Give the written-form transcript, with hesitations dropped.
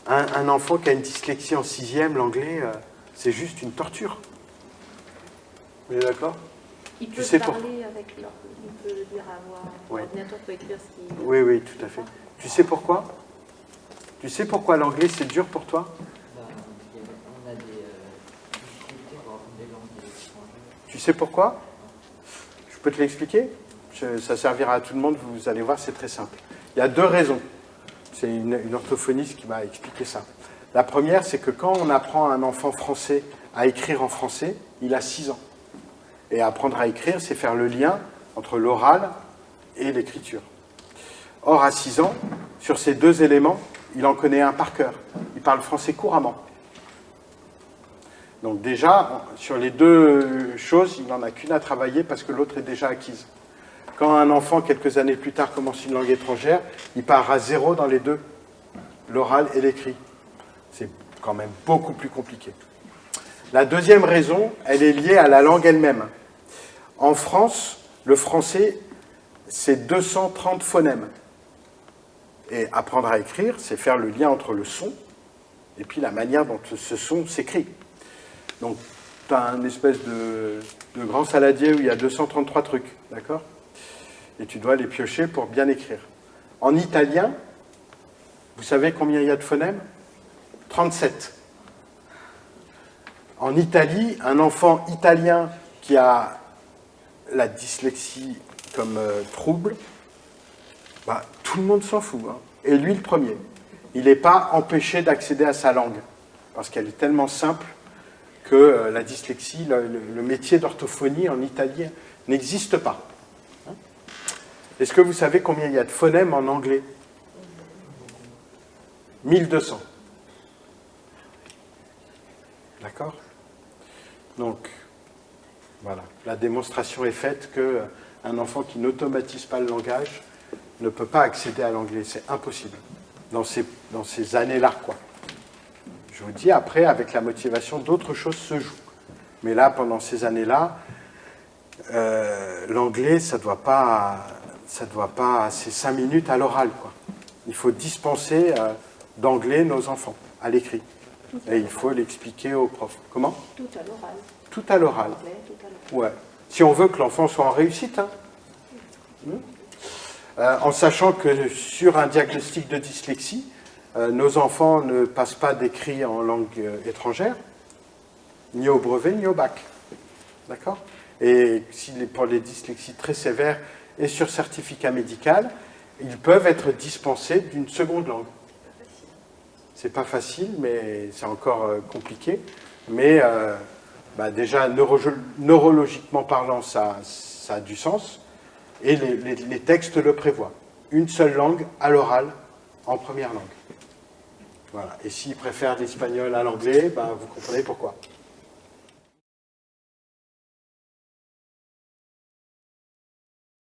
Un enfant qui a une dyslexie en 6e, l'anglais, c'est juste une torture. Vous êtes d'accord? Il peut parler avec leur... Il peut dire à voix... Oui. L'ordinateur peut écrire ce qu'il... Oui, oui, tout à fait. Tu sais pourquoi? Tu sais pourquoi l'anglais, c'est dur pour toi? On a des difficultés pour apprendre des langues étrangères. Tu sais pourquoi? Je peux te l'expliquer? Ça servira à tout le monde, vous allez voir, c'est très simple. Il y a deux raisons. C'est une orthophoniste qui m'a expliqué ça. La première, c'est que quand on apprend à un enfant français à écrire en français, il a 6 ans. Et apprendre à écrire, c'est faire le lien entre l'oral et l'écriture. Or, à 6 ans, sur ces deux éléments, il en connaît un par cœur. Il parle français couramment. Donc déjà, sur les deux choses, il n'en a qu'une à travailler parce que l'autre est déjà acquise. Quand un enfant, quelques années plus tard, commence une langue étrangère, il part à 0 dans les deux, l'oral et l'écrit. C'est quand même beaucoup plus compliqué. La deuxième raison, elle est liée à la langue elle-même. En France, le français, c'est 230 phonèmes. Et apprendre à écrire, c'est faire le lien entre le son et puis la manière dont ce son s'écrit. Donc, tu as une espèce de grand saladier où il y a 233 trucs, d'accord? Et tu dois les piocher pour bien écrire. En italien, vous savez combien il y a de phonèmes? 37. En Italie, un enfant italien qui a la dyslexie comme trouble, bah, tout le monde s'en fout. Hein. Et lui, le premier. Il n'est pas empêché d'accéder à sa langue, parce qu'elle est tellement simple que la dyslexie, le métier d'orthophonie en italien n'existe pas. Hein. Est-ce que vous savez combien il y a de phonèmes en anglais? 1200. D'accord? Donc, voilà. La démonstration est faite qu'un enfant qui n'automatise pas le langage ne peut pas accéder à l'anglais. C'est impossible. Dans ces années-là, quoi. Je vous dis, après, avec la motivation, d'autres choses se jouent. Mais là, pendant ces années-là, l'anglais, ça ne doit pas... C'est 5 minutes à l'oral, quoi. Il faut dispenser d'anglais nos enfants, à l'écrit. Et il faut l'expliquer aux profs. Comment? Tout à l'oral. Tout à l'oral. Ouais. Si on veut que l'enfant soit en réussite. Hein. En sachant que sur un diagnostic de dyslexie, nos enfants ne passent pas d'écrit en langue étrangère, ni au brevet, ni au bac. D'accord? Et pour les dyslexies très sévères et sur certificat médical, ils peuvent être dispensés d'une seconde langue. C'est pas facile, mais c'est encore compliqué. Mais déjà, neurologiquement parlant, ça a du sens. Et les textes le prévoient. Une seule langue à l'oral en première langue. Voilà. Et s'ils préfèrent l'espagnol à l'anglais, vous comprenez pourquoi.